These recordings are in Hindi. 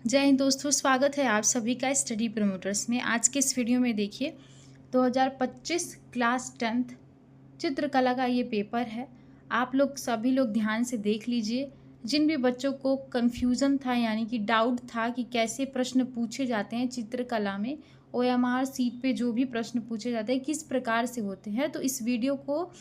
जय हिंद दोस्तों, स्वागत है आप सभी का स्टडी प्रमोटर्स में। आज के इस वीडियो में देखिए 2025 क्लास 10th चित्रकला का ये पेपर है। आप लोग सभी लोग ध्यान से देख लीजिए। जिन भी बच्चों को कन्फ्यूज़न था यानी कि डाउट था कि कैसे प्रश्न पूछे जाते हैं चित्रकला में, ओएमआर सीट पे जो भी प्रश्न पूछे जाते हैं किस प्रकार से होते हैं, तो इस वीडियो को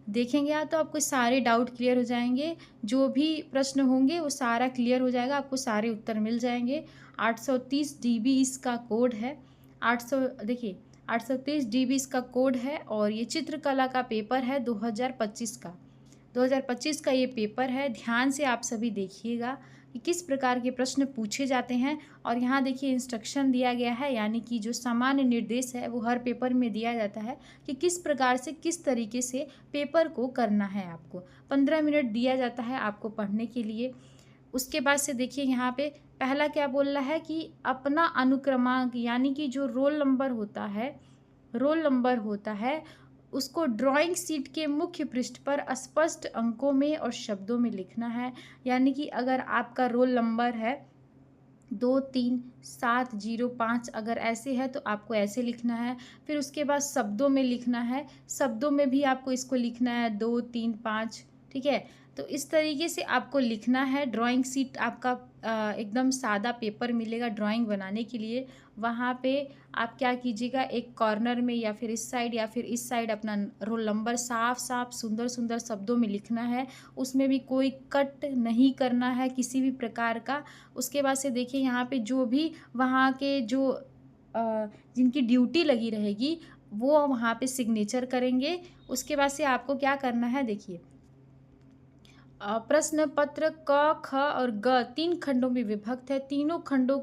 देखेंगे आप तो आपको सारे डाउट क्लियर हो जाएंगे। जो भी प्रश्न होंगे वो सारा क्लियर हो जाएगा, आपको सारे उत्तर मिल जाएंगे। 830 DB इसका कोड है। 800 देखिए 830 DB इसका कोड है और ये चित्रकला का पेपर है 2025 का। 2025 का ये पेपर है। ध्यान से आप सभी देखिएगा कि किस प्रकार के प्रश्न पूछे जाते हैं। और यहाँ देखिए इंस्ट्रक्शन दिया गया है, यानी कि जो सामान्य निर्देश है वो हर पेपर में दिया जाता है कि किस प्रकार से किस तरीके से पेपर को करना है। आपको 15 मिनट दिया जाता है आपको पढ़ने के लिए। उसके बाद से देखिए यहाँ पे पहला क्या बोल रहा है कि अपना अनुक्रमांक यानी कि जो रोल नंबर होता है उसको ड्राइंग शीट के मुख्य पृष्ठ पर स्पष्ट अंकों में और शब्दों में लिखना है। यानी कि अगर आपका रोल नंबर है 23705, अगर ऐसे है तो आपको ऐसे लिखना है। फिर उसके बाद शब्दों में लिखना है, शब्दों में भी आपको इसको लिखना है 235। ठीक है, तो इस तरीके से आपको लिखना है। ड्राइंग शीट आपका एकदम सादा पेपर मिलेगा ड्राइंग बनाने के लिए। वहाँ पे आप क्या कीजिएगा, एक कॉर्नर में या फिर इस साइड या फिर इस साइड अपना रोल नंबर साफ साफ सुंदर सुंदर शब्दों में लिखना है। उसमें भी कोई कट नहीं करना है किसी भी प्रकार का। उसके बाद से देखिए यहाँ पे जो भी वहाँ के जो जिनकी ड्यूटी लगी रहेगी वो वहाँ पे सिग्नेचर करेंगे। उसके बाद से आपको क्या करना है, देखिए प्रश्न पत्र क, ख और ग 3 खंडों में विभक्त है। तीनों खंडों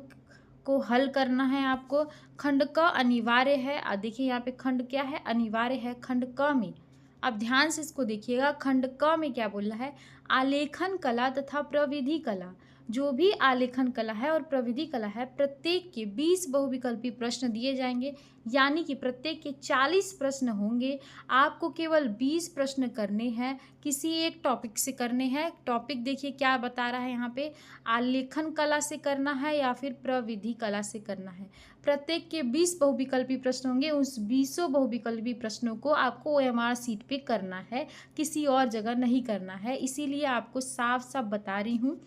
को हल करना है आपको। खंड क अनिवार्य है। देखिए यहाँ पे खंड क्या है, अनिवार्य है। खंड क में अब ध्यान से इसको देखिएगा। खंड क में क्या बोल रहा है, आलेखन कला तथा प्रविधि कला। जो भी आलेखन कला है और प्रविधि कला है, प्रत्येक के 20 बहुविकल्पी प्रश्न दिए जाएंगे। यानी कि प्रत्येक के 40 प्रश्न होंगे। आपको केवल 20 प्रश्न करने हैं, किसी एक टॉपिक से करने हैं। टॉपिक देखिए क्या बता रहा है यहाँ पे, आलेखन कला से करना है या फिर प्रविधि कला से करना है। प्रत्येक के 20 बहुविकल्पी प्रश्न होंगे। उस 20 बहुविकल्पी प्रश्नों को आपको ओएमआर सीट पे करना है, किसी और जगह नहीं करना है। इसीलिए आपको साफ साफ बता रही हूँ,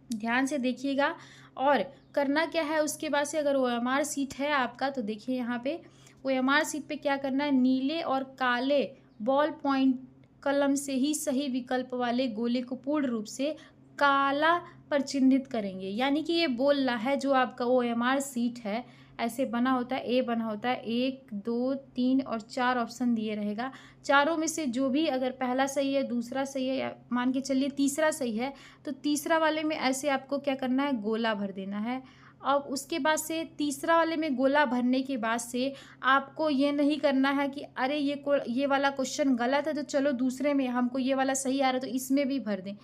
ध्यान से देखिएगा। और करना क्या है उसके बाद से, अगर ओएमआर सीट है आपका तो देखिए यहाँ पे ओएमआर सीट पे क्या करना है, नीले और काले बॉल पॉइंट कलम से ही सही विकल्प वाले गोले को पूर्ण रूप से काला पर चिन्हित करेंगे। यानी कि ये बोल रहा है जो आपका ओएमआर सीट है ऐसे बना होता है, ए बना होता है, 1 2 3 और 4 ऑप्शन दिए रहेगा। चारों में से जो भी अगर पहला सही है, दूसरा सही है, या मान के चलिए तीसरा सही है, तो तीसरा वाले में ऐसे आपको क्या करना है, गोला भर देना है। अब उसके बाद से तीसरा वाले में गोला भरने के बाद से आपको ये नहीं करना है कि अरे ये वाला क्वेश्चन गलत है तो चलो दूसरे में हमको ये वाला सही आ रहा है तो इसमें भी भर दें।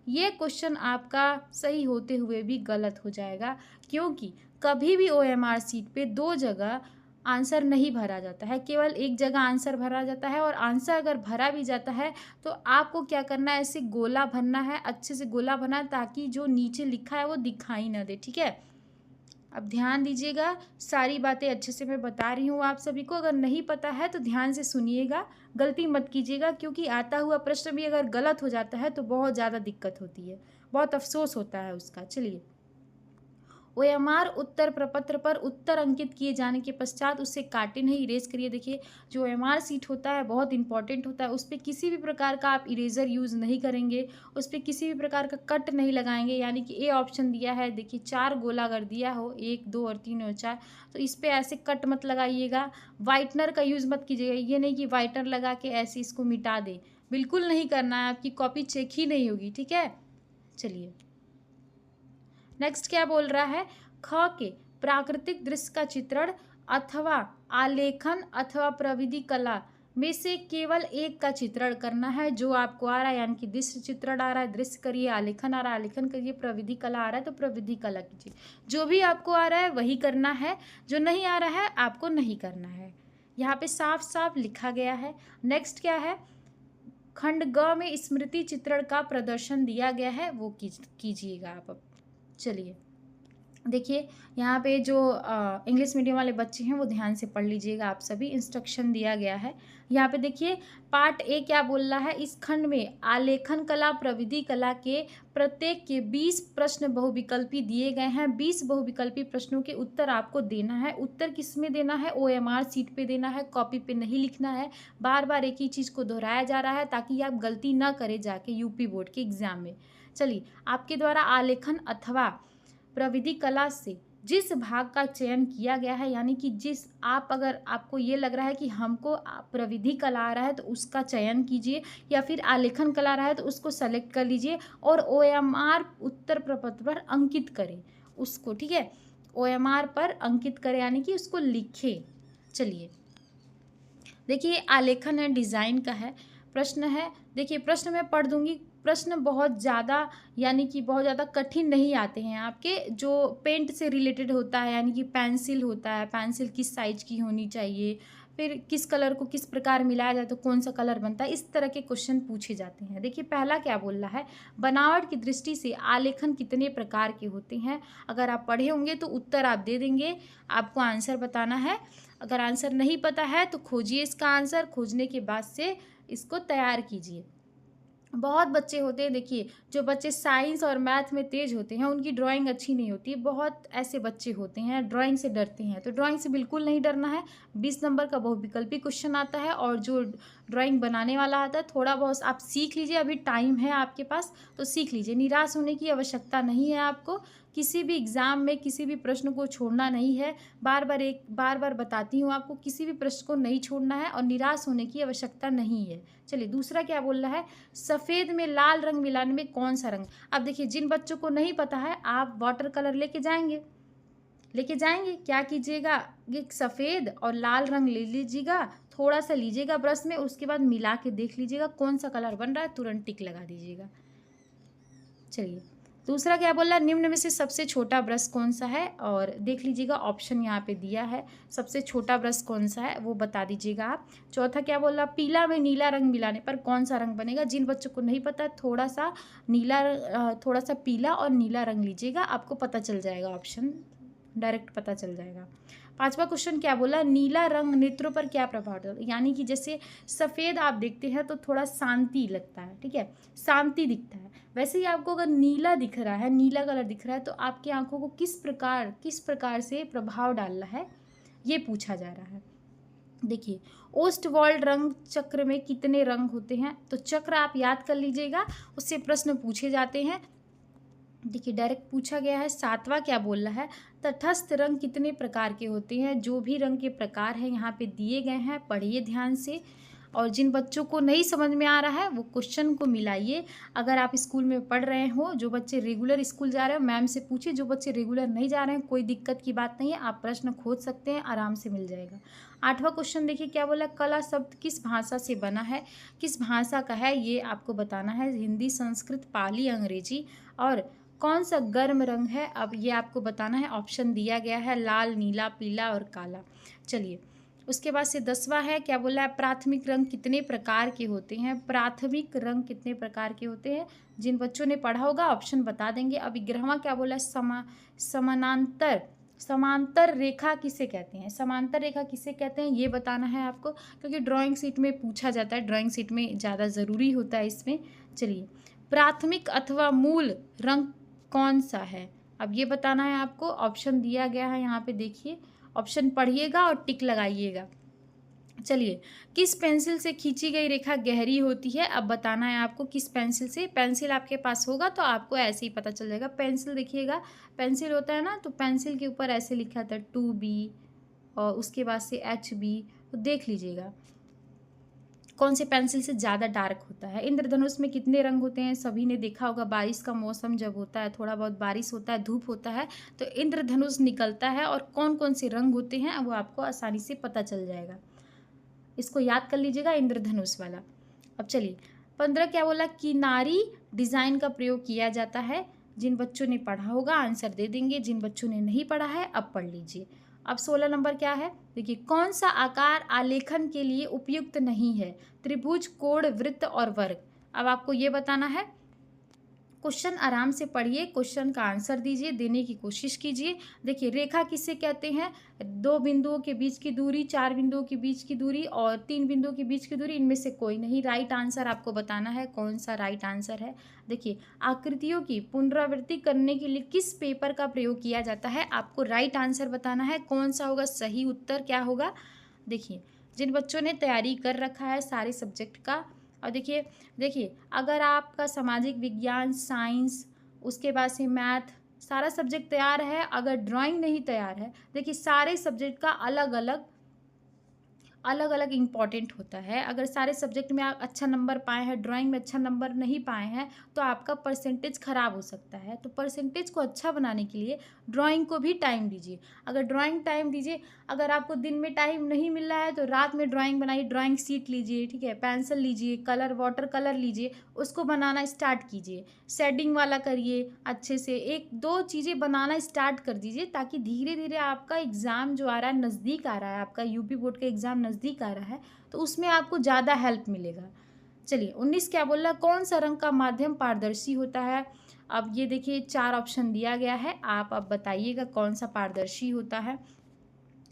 ये क्वेश्चन आपका सही होते हुए भी गलत हो जाएगा, क्योंकि कभी भी ओएमआर सीट पे 2 जगह आंसर नहीं भरा जाता है, केवल एक जगह आंसर भरा जाता है। और आंसर अगर भरा भी जाता है तो आपको क्या करना है, ऐसे गोला भरना है, अच्छे से गोला भरना है ताकि जो नीचे लिखा है वो दिखाई ना दे। ठीक है, अब ध्यान दीजिएगा, सारी बातें अच्छे से मैं बता रही हूँ आप सभी को। अगर नहीं पता है तो ध्यान से सुनिएगा, गलती मत कीजिएगा, क्योंकि आता हुआ प्रश्न भी अगर गलत हो जाता है तो बहुत ज़्यादा दिक्कत होती है, बहुत अफसोस होता है उसका। चलिए, ओएमआर उत्तर प्रपत्र पर उत्तर अंकित किए जाने के पश्चात उसे काटे नहीं, इरेज करिए। देखिए जो ओएमआर सीट होता है बहुत इंपॉर्टेंट होता है, उस पर किसी भी प्रकार का आप इरेजर यूज़ नहीं करेंगे, उस पर किसी भी प्रकार का कट नहीं लगाएंगे। यानी कि ए ऑप्शन दिया है, देखिए 4 गोला अगर दिया हो, 1 2 और 3 और 4, तो इस पर ऐसे कट मत लगाइएगा। वाइटनर का यूज़ मत कीजिएगा, ये नहीं कि वाइटनर लगा के ऐसे इसको मिटा दे, बिल्कुल नहीं करना है, आपकी कॉपी चेक ही नहीं होगी। ठीक है, चलिए नेक्स्ट क्या बोल रहा है, ख के प्राकृतिक दृश्य का चित्रण अथवा आलेखन अथवा प्रविधि कला में से केवल एक का चित्रण करना है जो आपको आ रहा है। यानी कि दृश्य चित्रण आ रहा है, दृश्य करिए, आलेखन आ रहा है, आलेखन करिए, प्रविधि कला आ रहा है तो प्रविधि कला कीजिए। जो भी आपको आ रहा है वही करना है, जो नहीं आ रहा है आपको नहीं करना है। यहाँ पे साफ साफ लिखा गया है। नेक्स्ट क्या है, खंड ग में स्मृति चित्रण का प्रदर्शन दिया गया है, वो कीजिएगा आप। अब चलिए देखिए यहाँ पे जो इंग्लिश मीडियम वाले बच्चे हैं वो ध्यान से पढ़ लीजिएगा, आप सभी इंस्ट्रक्शन दिया गया है। यहाँ पे देखिए पार्ट ए क्या बोल रहा है, इस खंड में आलेखन कला प्रविधि कला के प्रत्येक के 20 प्रश्न बहुविकल्पी दिए गए हैं। 20 बहुविकल्पी प्रश्नों के उत्तर आपको देना है। उत्तर किस में देना है, OMR सीट पे देना है, कॉपी पे नहीं लिखना है। बार बार एक ही चीज़ को दोहराया जा रहा है ताकि आप गलती ना करें जाके यूपी बोर्ड के एग्जाम में। चलिए, आपके द्वारा आलेखन अथवा प्रविधि कला से जिस भाग का चयन किया गया है, यानी कि अगर आपको ये लग रहा है कि हमको प्रविधि कला आ रहा है तो उसका चयन कीजिए, या फिर आलेखन कला आ रहा है तो उसको सेलेक्ट कर लीजिए और OMR उत्तर प्रपत्र पर अंकित करें उसको, ठीक है। OMR पर अंकित करें यानी कि उसको लिखें। चलिए देखिए, आलेखन है, डिज़ाइन का है, प्रश्न है। देखिए प्रश्न मैं पढ़ दूंगी, प्रश्न बहुत ज़्यादा यानी कि बहुत ज़्यादा कठिन नहीं आते हैं आपके, जो पेंट से रिलेटेड होता है, यानी कि पेंसिल होता है, पेंसिल किस साइज की होनी चाहिए, फिर किस कलर को किस प्रकार मिलाया जाए तो कौन सा कलर बनता है, इस तरह के क्वेश्चन पूछे जाते हैं। देखिए पहला क्या बोल रहा है, बनावट की दृष्टि से आलेखन कितने प्रकार के होते हैं। अगर आप पढ़े होंगे तो उत्तर आप दे देंगे, आपको आंसर बताना है। अगर आंसर नहीं पता है तो खोजिए इसका आंसर, खोजने के बाद से इसको तैयार कीजिए। बहुत बच्चे होते हैं, देखिए जो बच्चे साइंस और मैथ में तेज होते हैं उनकी ड्राइंग अच्छी नहीं होती। बहुत ऐसे बच्चे होते हैं ड्राइंग से डरते हैं, तो ड्राइंग से बिल्कुल नहीं डरना है। 20 नंबर का बहुविकल्पी क्वेश्चन आता है और जो ड्राइंग बनाने वाला आता है, थोड़ा बहुत आप सीख लीजिए, अभी टाइम है आपके पास तो सीख लीजिए। निराश होने की आवश्यकता नहीं है आपको, किसी भी एग्ज़ाम में किसी भी प्रश्न को छोड़ना नहीं है। बार बार बताती हूँ आपको, किसी भी प्रश्न को नहीं छोड़ना है और निराश होने की आवश्यकता नहीं है। चलिए दूसरा क्या बोल रहा है, सफ़ेद में लाल रंग मिलाने में कौन सा रंग। अब देखिए जिन बच्चों को नहीं पता है, आप वाटर कलर लेके जाएंगे, क्या कीजिएगा, ये सफ़ेद और लाल रंग ले लीजिएगा, थोड़ा सा लीजिएगा ब्रश में, उसके बाद मिला के देख लीजिएगा कौन सा कलर बन रहा है, तुरंत टिक लगा दीजिएगा। चलिए दूसरा क्या बोला, निम्न में से सबसे छोटा ब्रश कौन सा है, और देख लीजिएगा ऑप्शन यहाँ पे दिया है, सबसे छोटा ब्रश कौन सा है वो बता दीजिएगा आप। चौथा क्या बोला, पीला में नीला रंग मिलाने पर कौन सा रंग बनेगा। जिन बच्चों को नहीं पता, थोड़ा सा पीला और नीला रंग लीजिएगा, आपको पता चल जाएगा, ऑप्शन डायरेक्ट पता चल जाएगा। पांचवा क्वेश्चन क्या बोला, नीला रंग नेत्रों पर क्या प्रभाव डालता है। यानी कि जैसे सफ़ेद आप देखते हैं तो थोड़ा शांति लगता है, ठीक है, शांति दिखता है। वैसे ही आपको अगर नीला दिख रहा है, नीला कलर दिख रहा है, तो आपकी आंखों को किस प्रकार से प्रभाव डाल रहा है, ये पूछा जा रहा है। देखिए ओस्टवाल्ड रंग चक्र में कितने रंग होते हैं, तो चक्र आप याद कर लीजिएगा, उससे प्रश्न पूछे जाते हैं। देखिए डायरेक्ट पूछा गया है। सातवां क्या बोल रहा है, तटस्थ रंग कितने प्रकार के होते हैं। जो भी रंग के प्रकार हैं यहाँ पे दिए गए हैं, पढ़िए ध्यान से। और जिन बच्चों को नहीं समझ में आ रहा है वो क्वेश्चन को मिलाइए। अगर आप स्कूल में पढ़ रहे हो, जो बच्चे रेगुलर स्कूल जा रहे हो मैम से पूछिए, जो बच्चे रेगुलर नहीं जा रहे हैं कोई दिक्कत की बात नहीं है, आप प्रश्न खोज सकते हैं, आराम से मिल जाएगा। आठवां क्वेश्चन देखिए क्या बोला, कला शब्द किस भाषा से बना है, किस भाषा का है ये आपको बताना है। हिंदी, संस्कृत, पाली, अंग्रेजी। और कौन सा गर्म रंग है, अब ये आपको बताना है। ऑप्शन दिया गया है लाल, नीला, पीला और काला। चलिए उसके बाद से 10वां है क्या बोला है, प्राथमिक रंग कितने प्रकार के होते हैं। प्राथमिक रंग कितने प्रकार के होते हैं, जिन बच्चों ने पढ़ा होगा ऑप्शन बता देंगे। अब 11वां क्या बोला है, समांतर रेखा किसे कहते हैं। समांतर रेखा किसे कहते हैं ये बताना है आपको, क्योंकि ड्राइंग शीट में पूछा जाता है, ड्राइंग शीट में ज़्यादा ज़रूरी होता है इसमें। चलिए प्राथमिक अथवा मूल रंग कौन सा है, अब ये बताना है आपको। ऑप्शन दिया गया है यहाँ पे, देखिए ऑप्शन पढ़िएगा और टिक लगाइएगा। चलिए किस पेंसिल से खींची गई रेखा गहरी होती है, अब बताना है आपको किस पेंसिल से। पेंसिल आपके पास होगा तो आपको ऐसे ही पता चल जाएगा। पेंसिल देखिएगा, पेंसिल होता है ना, तो पेंसिल के ऊपर ऐसे लिखा था 2B और उसके बाद से HB, तो देख लीजिएगा कौन से पेंसिल से ज़्यादा डार्क होता है। इंद्रधनुष में कितने रंग होते हैं, सभी ने देखा होगा, बारिश का मौसम जब होता है, थोड़ा बहुत बारिश होता है, धूप होता है, तो इंद्रधनुष निकलता है और कौन कौन से रंग होते हैं वो आपको आसानी से पता चल जाएगा। इसको याद कर लीजिएगा, इंद्रधनुष वाला। अब चलिए 15 क्या बोला, किनारी डिज़ाइन का प्रयोग किया जाता है। जिन बच्चों ने पढ़ा होगा आंसर दे देंगे, जिन बच्चों ने नहीं पढ़ा है अब पढ़ लीजिए। अब 16 नंबर क्या है, देखिए कौन सा आकार आलेखन के लिए उपयुक्त नहीं है। त्रिभुज, कोण, वृत्त और वर्ग। अब आपको ये बताना है क्वेश्चन आराम से पढ़िए, क्वेश्चन का आंसर दीजिए, देने की कोशिश कीजिए। देखिए रेखा किसे कहते हैं? 2 बिंदुओं के बीच की दूरी, 4 बिंदुओं के बीच की दूरी और 3 बिंदुओं के बीच की दूरी, इनमें से कोई नहीं। राइट आंसर आपको बताना है कौन सा राइट आंसर है। देखिए आकृतियों की पुनरावृत्ति करने के लिए किस पेपर का प्रयोग किया जाता है? आपको राइट आंसर बताना है कौन सा होगा सही उत्तर, क्या होगा। देखिए जिन बच्चों ने तैयारी कर रखा है सारे सब्जेक्ट का, और देखिए देखिए अगर आपका सामाजिक विज्ञान, साइंस, उसके बाद से मैथ, सारा सब्जेक्ट तैयार है, अगर ड्राइंग नहीं तैयार है, देखिए सारे सब्जेक्ट का अलग अलग इम्पॉर्टेंट होता है। अगर सारे सब्जेक्ट में आप अच्छा नंबर पाए हैं, ड्राइंग में अच्छा नंबर नहीं पाए हैं, तो आपका परसेंटेज ख़राब हो सकता है। तो परसेंटेज को अच्छा बनाने के लिए ड्राइंग को भी टाइम दीजिए। अगर ड्राइंग टाइम दीजिए, अगर आपको दिन में टाइम नहीं मिल रहा है तो रात में ड्राइंग बनाइए, ड्राइंग शीट लीजिए, ठीक है, पेंसिल लीजिए, कलर, वाटर कलर लीजिए, उसको बनाना स्टार्ट कीजिए, शेडिंग वाला करिए, अच्छे से 1-2 चीज़ें बनाना स्टार्ट कर दीजिए, ताकि धीरे धीरे आपका एग्ज़ाम जो आ रहा है नज़दीक आ रहा है, आपका यूपी बोर्ड का एग्ज़ाम नज़दीक आ रहा है, तो उसमें आपको ज़्यादा हेल्प मिलेगा। चलिए 19 क्या बोल रहा है? कौन सा रंग का माध्यम पारदर्शी होता है? अब ये देखिए 4 ऑप्शन दिया गया है, आप अब बताइएगा कौन सा पारदर्शी होता है।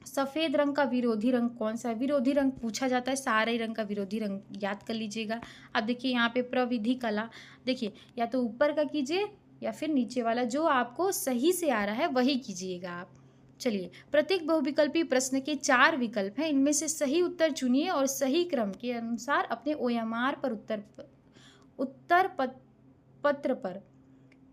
सफ़ेद रंग का विरोधी रंग कौन सा है? विरोधी रंग पूछा जाता है, सारे रंग का विरोधी रंग याद कर लीजिएगा। अब देखिए यहाँ पे प्रविधि कला, देखिए या तो ऊपर का कीजिए या फिर नीचे वाला, जो आपको सही से आ रहा है वही कीजिएगा आप। चलिए प्रत्येक बहुविकल्पी प्रश्न के 4 विकल्प हैं, इनमें से सही उत्तर चुनिए और सही क्रम के अनुसार अपने OMR पर उत्तर पत्र पर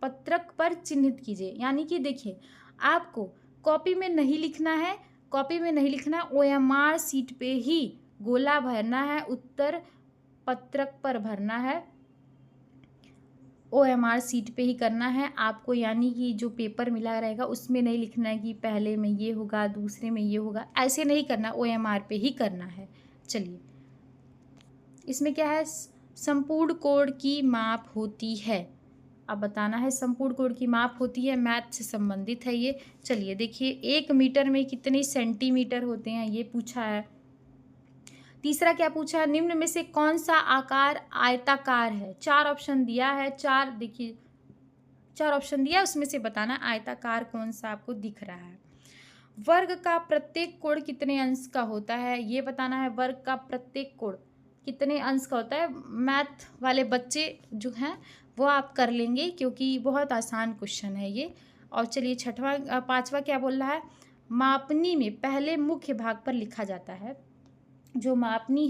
पत्रक पर चिन्हित कीजिए। यानी कि देखिए आपको कॉपी में नहीं लिखना है, कॉपी में नहीं लिखना है, OMR सीट पे ही गोला भरना है, उत्तर पत्रक पर भरना है, OMR सीट पे ही करना है आपको। यानी कि जो पेपर मिला रहेगा उसमें नहीं लिखना है कि पहले में ये होगा, दूसरे में ये होगा, ऐसे नहीं करना, OMR पे ही करना है। चलिए इसमें क्या है? संपूर्ण कोण की माप होती है। अब बताना है संपूर्ण कोण की माप होती है, मैथ से संबंधित है ये। चलिए देखिए 1 मीटर में कितने सेंटीमीटर होते हैं, ये पूछा है। तीसरा क्या पूछा है? निम्न में से कौन सा आकार आयताकार है? 4 ऑप्शन दिया है, 4 देखिए 4 ऑप्शन दिया है, उसमें से बताना आयताकार कौन सा आपको दिख रहा है। वर्ग का प्रत्येक कोण कितने अंश का होता है, ये बताना है। वर्ग का प्रत्येक कोण कितने अंश का होता है? मैथ वाले बच्चे जो हैं वो आप कर लेंगे, क्योंकि बहुत आसान क्वेश्चन है ये। और चलिए 5वां क्या बोल रहा है? मापनी में पहले मुख्य भाग पर लिखा जाता है। जो मापनी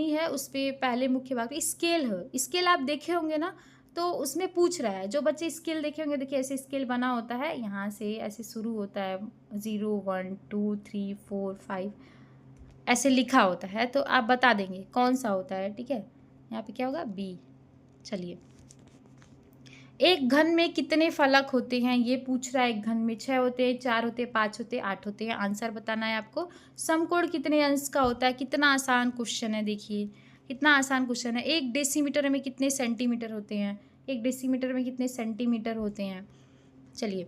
है उस पर पहले मुख्य भाग स्केल है। स्केल आप देखे होंगे ना, तो उसमें पूछ रहा है, जो बच्चे स्केल देखे होंगे, देखिए ऐसे स्केल बना होता है, यहाँ से ऐसे शुरू होता है 0 1 2 3 4 5 ऐसे लिखा होता है, तो आप बता देंगे कौन सा होता है, ठीक है। यहाँ पे क्या होगा? बी। चलिए एक घन में कितने फलक होते हैं, ये पूछ रहा है। एक घन में 6 होते हैं, 4 होते हैं, 5 होते हैं, 8 होते हैं। आंसर बताना है आपको। समकोण कितने अंश का होता है? कितना आसान क्वेश्चन है, देखिए कितना आसान क्वेश्चन है। 1 डेसीमीटर में कितने सेंटीमीटर होते हैं? 1 डेसीमीटर में कितने सेंटीमीटर होते हैं? चलिए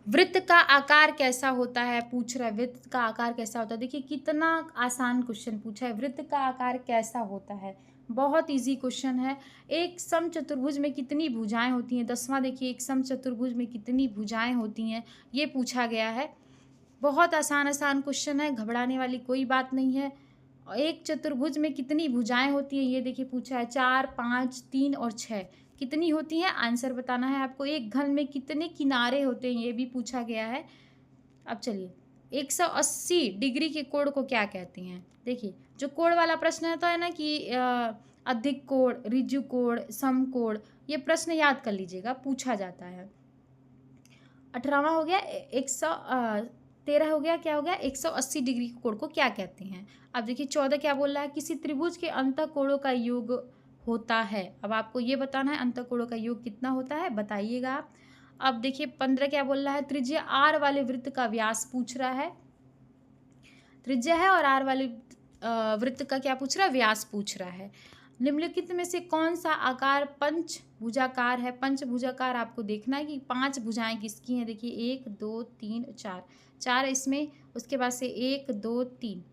वृत्त का आकार कैसा होता है, पूछ रहा है। वृत्त का आकार कैसा होता है? देखिए कितना आसान क्वेश्चन पूछा है। वृत्त का आकार कैसा होता है, बहुत इजी क्वेश्चन है। एक समचतुर्भुज में कितनी भुजाएं होती हैं? 10वां देखिए, एक समचतुर्भुज में कितनी भुजाएं होती हैं, ये पूछा गया है। बहुत आसान क्वेश्चन है, घबराने वाली कोई बात नहीं है। एक चतुर्भुज में कितनी भुजाएं होती हैं, ये देखिए पूछा है। 4 5 3 और 6 कितनी होती हैं? आंसर बताना है आपको। एक घन में कितने किनारे होते हैं, ये भी पूछा गया है। अब चलिए 180 डिग्री के कोण को क्या कहते हैं? देखिए जो कोण वाला प्रश्न है तो है ना कि अधिक कोण, ऋजु कोण, समकोण, ये प्रश्न याद कर लीजिएगा, पूछा जाता है। 18वां हो गया 13 हो गया, क्या हो गया? 180 डिग्री के कोण को क्या कहते हैं? अब देखिए 14 क्या बोल रहा है? किसी त्रिभुज के अंतःकोणों का योग होता है। अब आपको ये बताना है अंतःकोणों का योग कितना होता है, बताइएगा आप। अब देखिए 15 क्या बोल रहा है? त्रिज्या आर वाले वृत्त का व्यास पूछ रहा है। त्रिज्या है और आर वाले वृत्त का क्या पूछ रहा है? व्यास पूछ रहा है। निम्नलिखित में से कौन सा आकार पंचभुजाकार है? पंचभुजाकार आपको देखना है कि 5 भुजाएं किसकी हैं। देखिए 1 2 3 4 इसमें, उसके बाद से 1 2 3,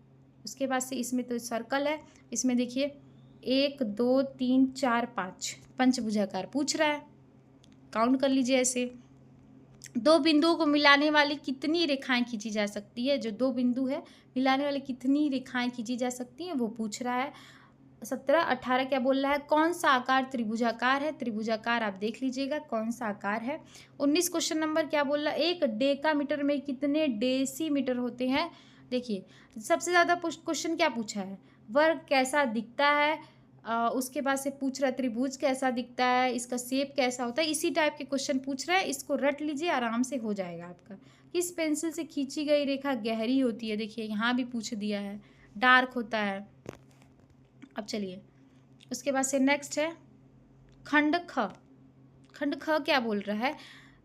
उसके बाद से इसमें तो सर्कल है, इसमें देखिए 1 2 3 4 5 पंचभुजाकार पूछ रहा है, काउंट कर लीजिए ऐसे। दो बिंदुओं को मिलाने वाली कितनी रेखाएं खींची जा सकती है, जो दो बिंदु है मिलाने वाली कितनी रेखाएं खींची जा सकती हैं वो पूछ रहा है। 17 18 क्या बोल रहा है, कौन सा आकार त्रिभुजाकार है, त्रिभुजाकार आप देख लीजिएगा कौन सा आकार है। 19 क्वेश्चन नंबर क्या बोल रहा है, एक डेकामीटर में कितने डेसीमीटर होते हैं। देखिए सबसे ज़्यादा क्वेश्चन क्या पूछा है, वर्ग कैसा दिखता है, उसके बाद से पूछ रहा है त्रिभुज कैसा दिखता है, इसका शेप कैसा होता है, इसी टाइप के क्वेश्चन पूछ रहा है। इसको रट लीजिए, आराम से हो जाएगा आपका। किस पेंसिल से खींची गई रेखा गहरी होती है, देखिए यहाँ भी पूछ दिया है, डार्क होता है। अब चलिए उसके बाद से नेक्स्ट है खंड ख। खंड ख क्या बोल रहा है,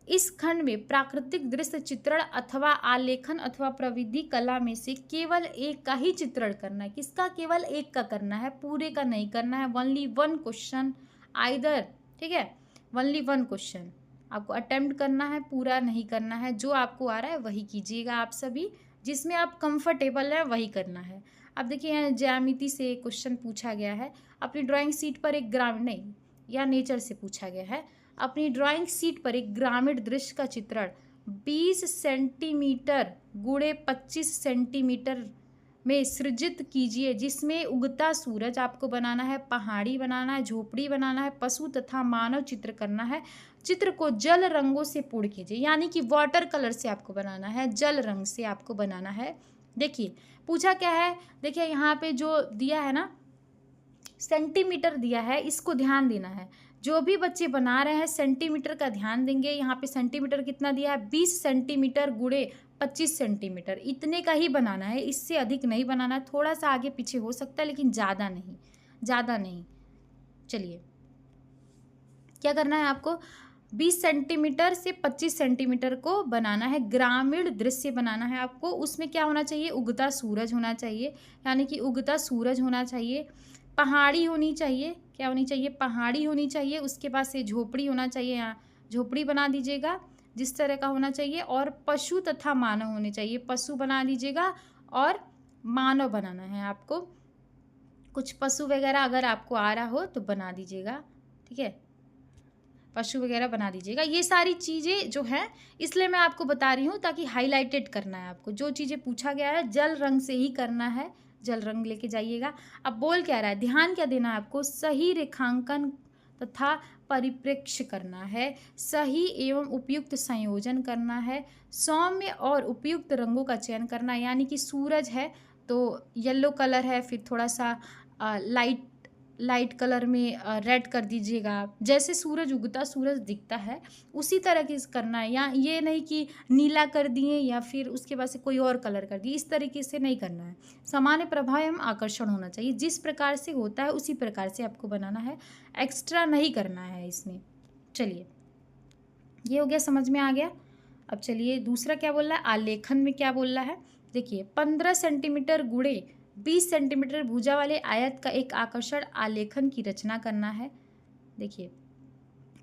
इस खंड में प्राकृतिक दृश्य चित्रण अथवा आलेखन अथवा प्रविधि कला में से केवल एक का ही चित्रण करना है। किसका, केवल एक का करना है, पूरे का नहीं करना है। ओनली वन क्वेश्चन आइदर, ठीक है, ओनली वन क्वेश्चन आपको अटेम्प्ट करना है, पूरा नहीं करना है। जो आपको आ रहा है वही कीजिएगा आप सभी, जिसमें आप कंफर्टेबल है वही करना है। अब देखिए यहाँ ज्यामिति से क्वेश्चन पूछा गया है, अपनी ड्राइंग शीट पर एक ग्रामीण, नहीं या नेचर से पूछा गया है, अपनी ड्राइंग शीट पर एक ग्रामीण दृश्य का चित्रण 20 सेंटीमीटर गुणे 25 सेंटीमीटर में सृजित कीजिए, जिसमें उगता सूरज आपको बनाना है, पहाड़ी बनाना है, झोपड़ी बनाना है, पशु तथा मानव चित्र करना है। चित्र को जल रंगों से पूर्ण कीजिए, यानी कि वाटर कलर से आपको बनाना है, जल रंग से आपको बनाना है। देखिए पूछा क्या है, देखिए यहाँ पे जो दिया है ना सेंटीमीटर दिया है, इसको ध्यान देना है। जो भी बच्चे बना रहे हैं सेंटीमीटर का ध्यान देंगे। यहाँ पे सेंटीमीटर कितना दिया है, 20 सेंटीमीटर गुणे 25 सेंटीमीटर, इतने का ही बनाना है, इससे अधिक नहीं बनाना है। थोड़ा सा आगे पीछे हो सकता है लेकिन ज़्यादा नहीं, ज़्यादा नहीं। चलिए क्या करना है आपको, 20 सेंटीमीटर से 25 सेंटीमीटर को बनाना है, ग्रामीण दृश्य बनाना है आपको। उसमें क्या होना चाहिए, उगता सूरज होना चाहिए, यानी कि उगता सूरज होना चाहिए, पहाड़ी होनी चाहिए, क्या होनी चाहिए, पहाड़ी होनी चाहिए। उसके बाद से झोपड़ी होना चाहिए, यहाँ झोपड़ी बना दीजिएगा जिस तरह का होना चाहिए, और पशु तथा मानव होने चाहिए, पशु बना दीजिएगा और मानव बनाना है आपको। कुछ पशु वगैरह अगर आपको आ रहा हो तो बना दीजिएगा, ठीक है, पशु वगैरह बना दीजिएगा। ये सारी चीज़ें जो हैं इसलिए मैं आपको बता रही हूँ ताकि हाईलाइटेड करना है आपको। जो चीज़ें पूछा गया है जल रंग से ही करना है, जल रंग लेके जाइएगा। अब बोल क्या रहा है, ध्यान क्या देना है आपको, सही रेखांकन तथा परिप्रेक्ष्य करना है, सही एवं उपयुक्त संयोजन करना है, सौम्य और उपयुक्त रंगों का चयन करना है। यानी कि सूरज है तो येलो कलर है, फिर थोड़ा सा लाइट कलर में रेड कर दीजिएगा। जैसे सूरज उगता सूरज दिखता है उसी तरह की करना है, या ये नहीं कि नीला कर दिए या फिर उसके बाद से कोई और कलर कर दिए, इस तरीके से नहीं करना है। सामान्य प्रभाव एवं आकर्षण होना चाहिए, जिस प्रकार से होता है उसी प्रकार से आपको बनाना है, एक्स्ट्रा नहीं करना है इसमें। चलिए ये हो गया, समझ में आ गया। अब चलिए दूसरा क्या बोल रहा है, आलेखन में क्या बोल रहा है। देखिए 15 सेंटीमीटर गुणे 20 सेंटीमीटर भुजा वाले आयत का एक आकर्षण आलेखन की रचना करना है। देखिए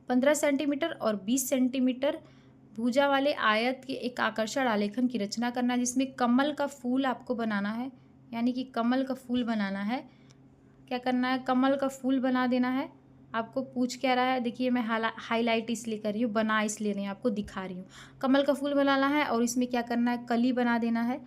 15 सेंटीमीटर और 20 सेंटीमीटर भुजा वाले आयत के एक आकर्षण आलेखन की रचना करना है, जिसमें कमल का फूल आपको बनाना है, यानी कि कमल का फूल बनाना है। क्या करना है, कमल का फूल बना देना है। आपको पूछ क्या रहा है, देखिए मैं हाईलाइट इसलिए कर रही हूँ, बना इसलिए नहीं, आपको दिखा रही हूँ। कमल का फूल बनाना है और इसमें क्या करना है, कली बना देना है,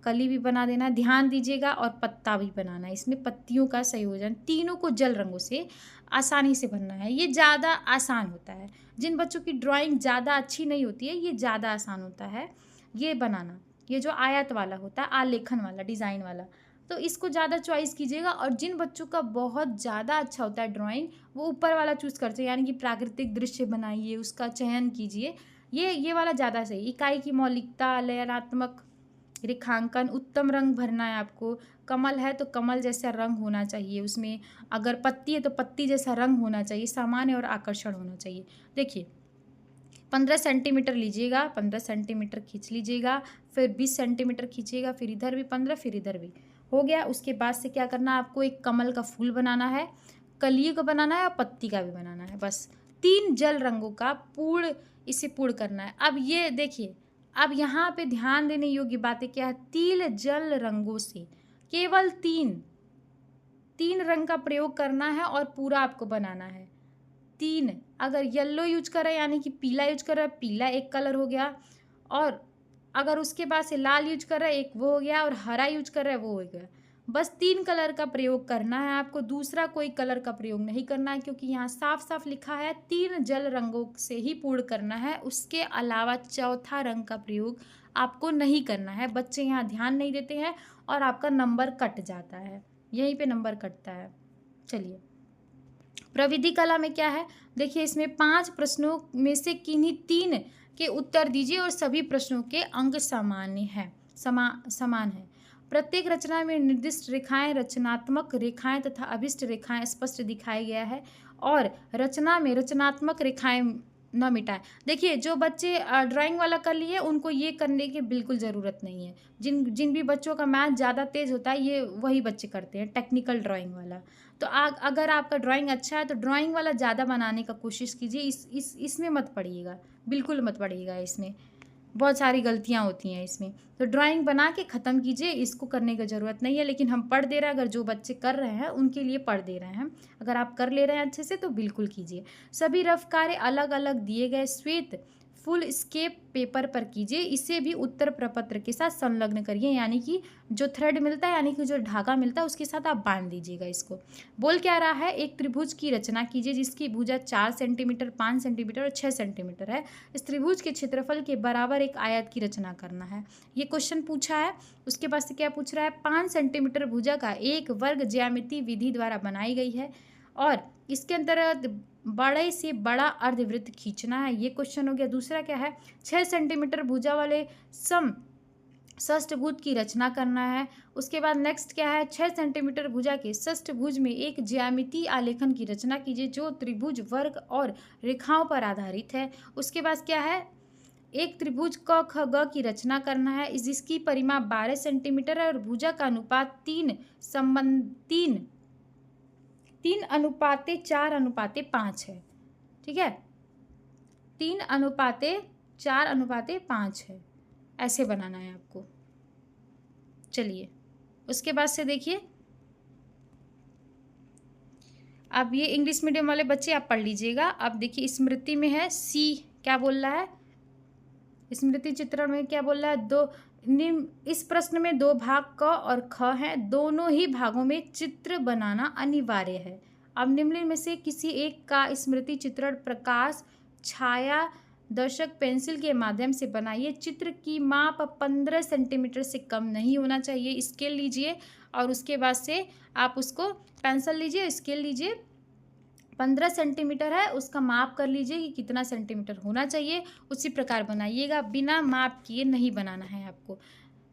कली भी बना देना है, ध्यान दीजिएगा, और पत्ता भी बनाना है। इसमें पत्तियों का संयोजन, तीनों को जल रंगों से आसानी से बनना है। ये ज़्यादा आसान होता है, जिन बच्चों की ड्राइंग ज़्यादा अच्छी नहीं होती है ये ज़्यादा आसान होता है ये बनाना। ये जो आयत वाला होता है, आलेखन वाला, डिज़ाइन वाला, तो इसको ज़्यादा चॉइस कीजिएगा। और जिन बच्चों का बहुत ज़्यादा अच्छा होता है ड्राइंग, वो ऊपर वाला चूज़ करते हैं, यानी कि प्राकृतिक दृश्य बनाइए, उसका चयन कीजिए। ये वाला ज़्यादा सही। इकाई की मौलिकता, लयनात्मक रेखांकन, उत्तम रंग भरना है आपको। कमल है तो कमल जैसा रंग होना चाहिए उसमें, अगर पत्ती है तो पत्ती जैसा रंग होना चाहिए, सामान्य और आकर्षण होना चाहिए। देखिए 15 सेंटीमीटर लीजिएगा, 15 सेंटीमीटर खींच लीजिएगा, फिर 20 सेंटीमीटर खींचिएगा, फिर इधर भी 15, फिर इधर भी हो गया। उसके बाद से क्या करना है आपको, एक कमल का फूल बनाना है, कलियों का बनाना है और पत्ती का भी बनाना है। बस 3 जल रंगों का पूर्ण, इसे पूर्ण करना है। अब ये देखिए, अब यहाँ पे ध्यान देने योग्य बातें क्या है, 3 जल रंगों से, केवल 3, 3 रंग का प्रयोग करना है और पूरा आपको बनाना है। 3 अगर येलो यूज कर रहे हैं यानी कि पीला यूज कर रहा है, पीला एक कलर हो गया, और अगर उसके बाद से लाल यूज कर रहा है एक वो हो गया, और हरा यूज कर रहा है वो हो गया। बस 3 कलर का प्रयोग करना है आपको, दूसरा कोई कलर का प्रयोग नहीं करना है, क्योंकि यहाँ साफ साफ लिखा है 3 जल रंगों से ही पूर्ण करना है, उसके अलावा चौथा रंग का प्रयोग आपको नहीं करना है। बच्चे यहाँ ध्यान नहीं देते हैं और आपका नंबर कट जाता है, यहीं पे नंबर कटता है। चलिए, प्रविधि कला में क्या है, देखिए इसमें 5 प्रश्नों में से किन्हीं 3 के उत्तर दीजिए और सभी प्रश्नों के अंक समान है। प्रत्येक रचना में निर्दिष्ट रेखाएं, रचनात्मक रेखाएं तथा अभिष्ट रेखाएं स्पष्ट दिखाई गया है, और रचना में रचनात्मक रेखाएं न मिटाएं। देखिए, जो बच्चे ड्राइंग वाला कर लिए उनको ये करने की बिल्कुल ज़रूरत नहीं है। जिन जिन भी बच्चों का मैथ ज़्यादा तेज़ होता है, ये वही बच्चे करते हैं टेक्निकल ड्राइंग वाला। तो अगर आपका ड्राइंग अच्छा है तो ड्राइंग वाला ज़्यादा बनाने का कोशिश कीजिए, इसमें मत पड़िएगा, बिल्कुल मत पड़िएगा। इसमें बहुत सारी गलतियाँ होती हैं इसमें, तो ड्राइंग बना के ख़त्म कीजिए, इसको करने की ज़रूरत नहीं है। लेकिन हम पढ़ दे रहे हैं, अगर जो बच्चे कर रहे हैं उनके लिए पढ़ दे रहे हैं, अगर आप कर ले रहे हैं अच्छे से तो बिल्कुल कीजिए। सभी रफ कार्य अलग अलग दिए गए श्वेत फुल स्केप पेपर पर कीजिए, इसे भी उत्तर प्रपत्र के साथ संलग्न करिए, यानी कि जो थ्रेड मिलता है यानी कि जो धागा मिलता है उसके साथ आप बांध दीजिएगा इसको। बोल क्या रहा है, एक त्रिभुज की रचना कीजिए जिसकी भुजा 4 सेंटीमीटर, 5 सेंटीमीटर और 6 सेंटीमीटर है। इस त्रिभुज के क्षेत्रफल के बराबर एक आयत की रचना करना है। ये क्वेश्चन पूछा है। उसके बाद से क्या पूछ रहा है, 5 सेंटीमीटर भुजा का एक वर्ग ज्यामिति विधि द्वारा बनाई गई है और इसके अंतर्गत बड़े से बड़ा अर्धवृत्त खींचना है। ये क्वेश्चन हो गया। दूसरा क्या है, 6 सेंटीमीटर भुजा वाले षष्ठभुज की रचना करना है। उसके बाद नेक्स्ट क्या है, 6 सेंटीमीटर भुजा के षष्ठभुज में एक ज्यामितीय आलेखन की रचना कीजिए जो त्रिभुज, वर्ग और रेखाओं पर आधारित है। उसके बाद क्या है, एक त्रिभुज क ख ग की रचना करना है जिसकी परिमाप 12 सेंटीमीटर है और भुजा का अनुपात 3:4:5 है। ठीक है, 3:4:5 है, ऐसे बनाना है आपको। चलिए, उसके बाद से देखिए, अब ये इंग्लिश मीडियम वाले बच्चे आप पढ़ लीजिएगा। अब देखिए स्मृति में है सी, क्या बोल रहा है, स्मृति चित्रण में क्या बोल रहा है, इस प्रश्न में 2 भाग क और ख हैं, दोनों ही भागों में चित्र बनाना अनिवार्य है। अब निम्न में से किसी एक का स्मृति चित्रण प्रकाश, छाया, दर्शक पेंसिल के माध्यम से बनाइए। चित्र की माप 15 सेंटीमीटर से कम नहीं होना चाहिए। स्केल लीजिए और उसके बाद से आप उसको पेंसिल लीजिए, स्केल लीजिए, 15 सेंटीमीटर है, उसका माप कर लीजिए कि कितना सेंटीमीटर होना चाहिए, उसी प्रकार बनाइएगा। बिना माप किए नहीं बनाना है आपको।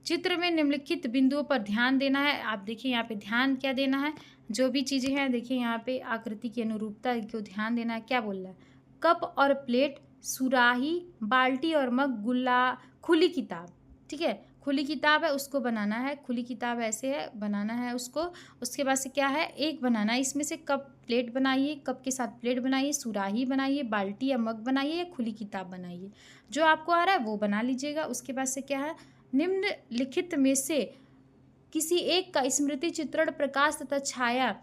चित्र में निम्नलिखित बिंदुओं पर ध्यान देना है। आप देखिए यहाँ पे ध्यान क्या देना है, जो भी चीज़ें हैं देखिए यहाँ पे आकृति की अनुरूपता को ध्यान देना है। क्या बोल रहा है, कप और प्लेट, सुराही, बाल्टी और मग, खुली किताब। ठीक है, खुली किताब है उसको बनाना है, खुली किताब ऐसे है बनाना है उसको। उसके बाद से क्या है, एक बनाना है, इसमें से कप प्लेट बनाइए, कप के साथ प्लेट बनाइए, सुराही बनाइए, बाल्टी या मग बनाइए या खुली किताब बनाइए, जो आपको आ रहा है वो बना लीजिएगा। उसके बाद से क्या है, निम्नलिखित में से किसी एक का स्मृति चित्रण प्रकाश तथा छाया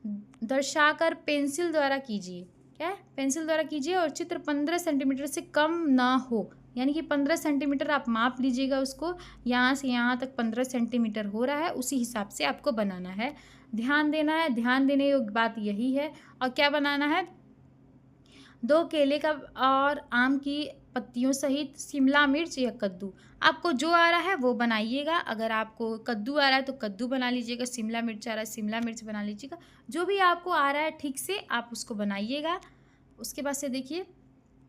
दर्शाकर पेंसिल द्वारा कीजिए। क्या है, पेंसिल द्वारा कीजिए और चित्र 15 सेंटीमीटर से कम ना हो, यानी कि 15 सेंटीमीटर आप माप लीजिएगा उसको, यहाँ से यहाँ तक 15 सेंटीमीटर हो रहा है, उसी हिसाब से आपको बनाना है। ध्यान देना है, ध्यान देने योग्य बात यही है। और क्या बनाना है, 2 केले का और आम की पत्तियों सहित शिमला मिर्च या कद्दू, आपको जो आ रहा है वो बनाइएगा। अगर आपको कद्दू आ रहा है तो कद्दू बना लीजिएगा, शिमला मिर्च आ रहा है शिमला मिर्च बना लीजिएगा, जो भी आपको आ रहा है ठीक से आप उसको बनाइएगा। उसके बाद से देखिए,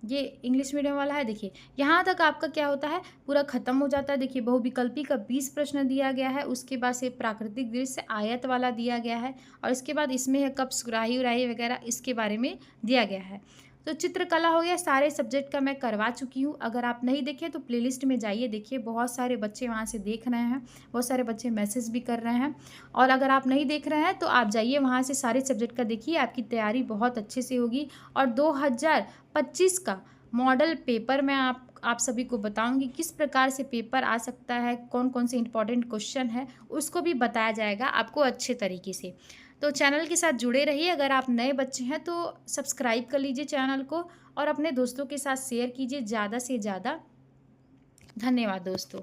ये इंग्लिश मीडियम वाला है, देखिए यहाँ तक आपका क्या होता है, पूरा खत्म हो जाता है। देखिए बहुविकल्पी का 20 प्रश्न दिया गया है, उसके बाद से प्राकृतिक दृश्य आयत वाला दिया गया है, और इसके बाद इसमें है कप, सुराही उराही वगैरह, इसके बारे में दिया गया है। तो चित्रकला हो गया, सारे सब्जेक्ट का मैं करवा चुकी हूँ। अगर आप नहीं देखे तो प्लेलिस्ट में जाइए, देखिए बहुत सारे बच्चे वहाँ से देख रहे हैं, बहुत सारे बच्चे मैसेज भी कर रहे हैं। और अगर आप नहीं देख रहे हैं तो आप जाइए वहाँ से सारे सब्जेक्ट का देखिए, आपकी तैयारी बहुत अच्छे से होगी। और 2025 का मॉडल पेपर मैं आप सभी को बताऊंगी किस प्रकार से पेपर आ सकता है, कौन कौन से इंपॉर्टेंट क्वेश्चन है उसको भी बताया जाएगा आपको अच्छे तरीके से। तो चैनल के साथ जुड़े रहिए। अगर आप नए बच्चे हैं तो सब्सक्राइब कर लीजिए चैनल को और अपने दोस्तों के साथ शेयर कीजिए ज़्यादा से ज़्यादा। धन्यवाद दोस्तों।